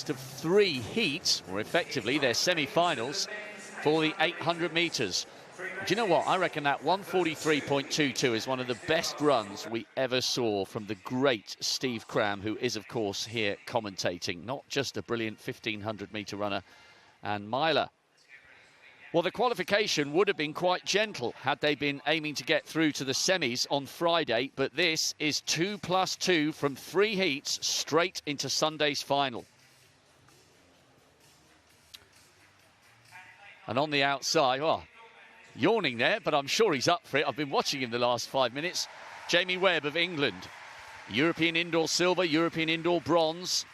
of 3 heats, or effectively their semi-finals, for the 800 metres. Do you know what? I reckon that 1:43.22 is one of the best runs we ever saw from the great Steve Cram, who is, of course, here commentating. Not just a brilliant 1500-metre runner and miler. Well, the qualification would have been quite gentle had they been aiming to get through to the semis on Friday, but this is 2+2 from 3 heats straight into Sunday's final. And on the outside, oh, yawning there, but I'm sure he's up for it. I've been watching him the last 5 minutes. Jamie Webb of England. European indoor silver, European indoor bronze.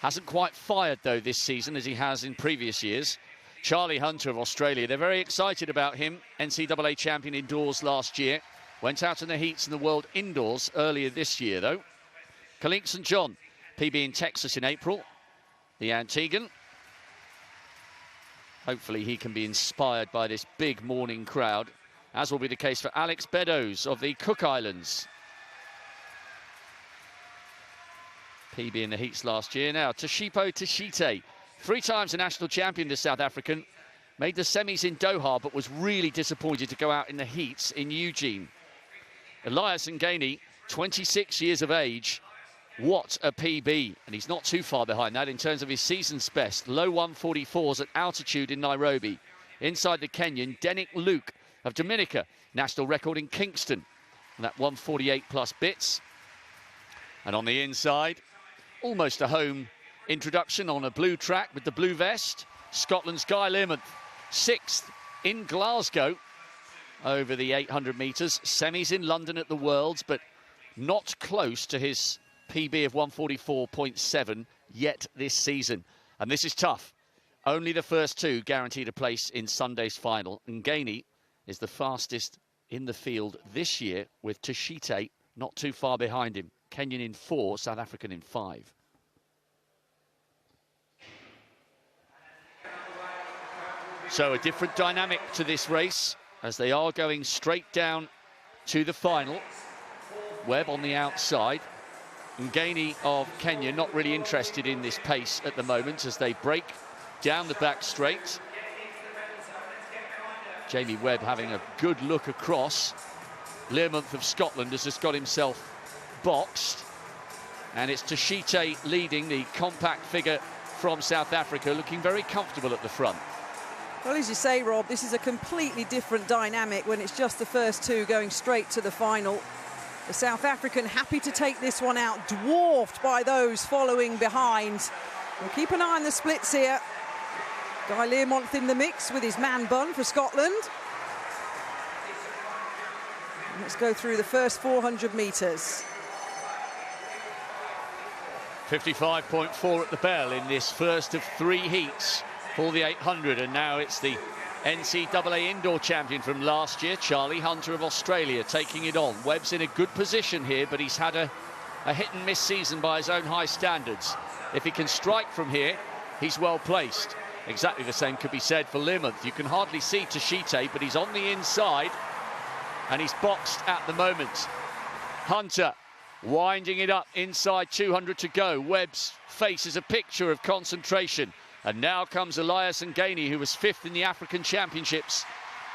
Hasn't quite fired, though, this season as he has in previous years. Charlie Hunter of Australia. They're very excited about him. NCAA champion indoors last year. Went out in the heats in the world indoors earlier this year, though. Khalid St. John, PB in Texas in April. The Antiguan. Hopefully he can be inspired by this big morning crowd, as will be the case for Alex Beddoes of the Cook Islands. PB in the heats last year. Now, Toshipo Tashite, 3 times a national champion, the South African. Made the semis in Doha, but was really disappointed to go out in the heats in Eugene. Elias Ngani, 26 years of age. What a PB, and he's not too far behind that in terms of his season's best. Low 144s at altitude in Nairobi. Inside the Kenyan, Denick Luke of Dominica, national record in Kingston. And that 148 plus bits. And on the inside, almost a home introduction on a blue track with the blue vest. Scotland's Guy Learmonth, 6th in Glasgow over the 800 metres. Semis in London at the Worlds, but not close to his PB of 144.7 yet this season. And this is tough. Only the first 2 guaranteed a place in Sunday's final. Ngani is the fastest in the field this year, with Tashite not too far behind him. Kenyan in 4, South African in 5. So a different dynamic to this race, as they are going straight down to the final. Webb on the outside. Ngani of Kenya not really interested in this pace at the moment as they break down the back straight. Jamie Webb having a good look across. Learmonth of Scotland has just got himself boxed. And it's Tashite leading, the compact figure from South Africa, looking very comfortable at the front. Well, as you say, Rob, this is a completely different dynamic when it's just the first 2 going straight to the final. The South African happy to take this one out, dwarfed by those following behind. We'll keep an eye on the splits here. Guy Learmonth in the mix with his man bun for Scotland. Let's go through the first 400 metres. 55.4 at the bell in this first of 3 heats for the 800, and now it's the NCAA indoor champion from last year, Charlie Hunter of Australia, taking it on. Webb's in a good position here, but he's had a hit and miss season by his own high standards. If he can strike from here, he's well placed. Exactly the same could be said for Learmonth. You can hardly see Tashite, but he's on the inside and he's boxed at the moment. Hunter winding it up inside 200 to go. Webb's face is a picture of concentration. And now comes Elias Ngani, who was 5th in the African Championships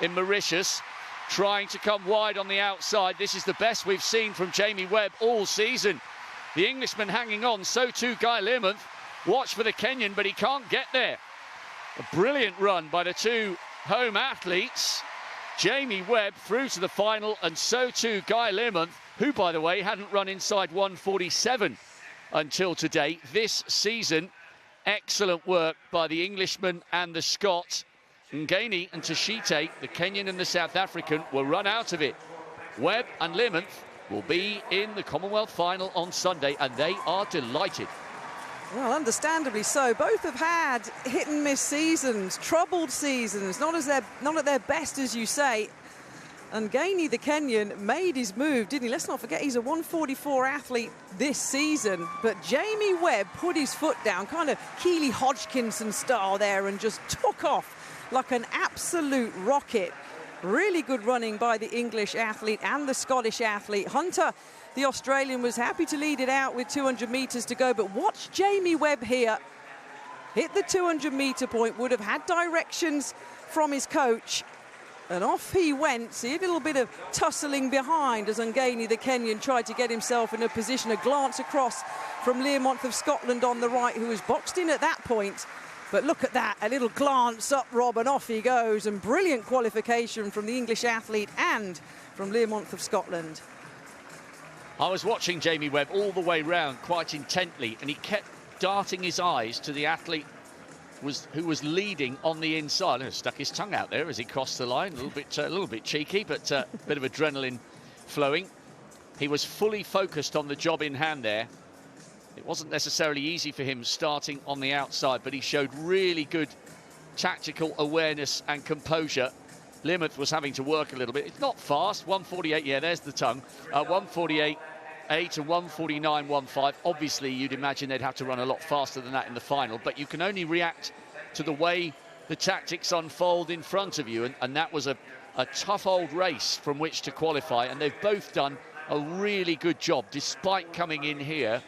in Mauritius, trying to come wide on the outside. This is the best we've seen from Jamie Webb all season. The Englishman hanging on, so too Guy Learmonth. Watch for the Kenyan, but he can't get there. A brilliant run by the 2 home athletes. Jamie Webb through to the final, and so too Guy Learmonth, who, by the way, hadn't run inside 147 until today this season. Excellent work by the Englishman and the Scot. Ngani and Tashite, the Kenyan and the South African, will run out of it. Webb and Learmonth will be in the Commonwealth final on Sunday, and they are delighted. Well, understandably so. Both have had hit and miss seasons, troubled seasons, not at their best, as you say. And Ngani, the Kenyan, made his move, didn't he? Let's not forget he's a 144 athlete this season. But Jamie Webb put his foot down, kind of Keely Hodgkinson style there, and just took off like an absolute rocket. Really good running by the English athlete and the Scottish athlete. Hunter, the Australian, was happy to lead it out with 200 metres to go. But watch Jamie Webb here. hit the 200-meter point, would have had directions from his coach, and off he went. See a little bit of tussling behind as Ngeni, the Kenyan, tried to get himself in a position. A glance across from Learmonth of Scotland on the right, who was boxed in at that point. But look at that, a little glance up, Rob, and off he goes. And brilliant qualification from the English athlete and from Learmonth of Scotland. I was watching Jamie Webb all the way round quite intently, and he kept darting his eyes to the athlete who was leading on the inside. And stuck his tongue out there as he crossed the line. A little bit cheeky, but a bit of adrenaline flowing. He was fully focused on the job in hand there. It wasn't necessarily easy for him starting on the outside, but he showed really good tactical awareness and composure. Learmonth was having to work a little bit. It's not fast, 1:48, yeah, there's the tongue. 1:48.8 and 1:49.15. Obviously, you'd imagine they'd have to run a lot faster than that in the final, but you can only react to the way the tactics unfold in front of you, and that was a tough old race from which to qualify, and they've both done a really good job, despite coming in here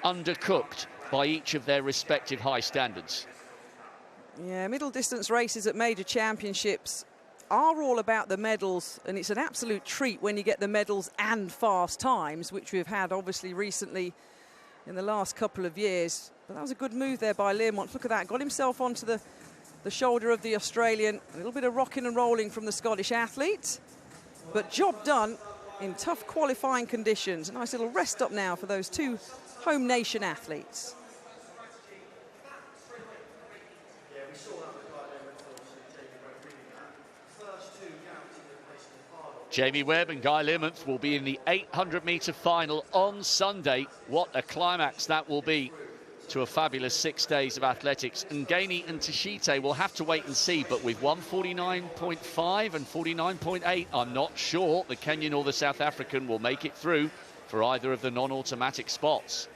undercooked by each of their respective high standards. Yeah, middle distance races at major championships are all about the medals, and it's an absolute treat when you get the medals and fast times, which we've had obviously recently in the last couple of years. But that was a good move there by Learmonth. Look at that, got himself onto the shoulder of the Australian. A little bit of rocking and rolling from the Scottish athlete, but job done in tough qualifying conditions. A nice little rest up now for those two home nation athletes. Jamie Webb and Guy Learmonth will be in the 800-metre final on Sunday. What a climax that will be to a fabulous 6 days of athletics. Ngeni and Tashite will have to wait and see, but with 1:49.5 and 49.8, I'm not sure the Kenyan or the South African will make it through for either of the non-automatic spots.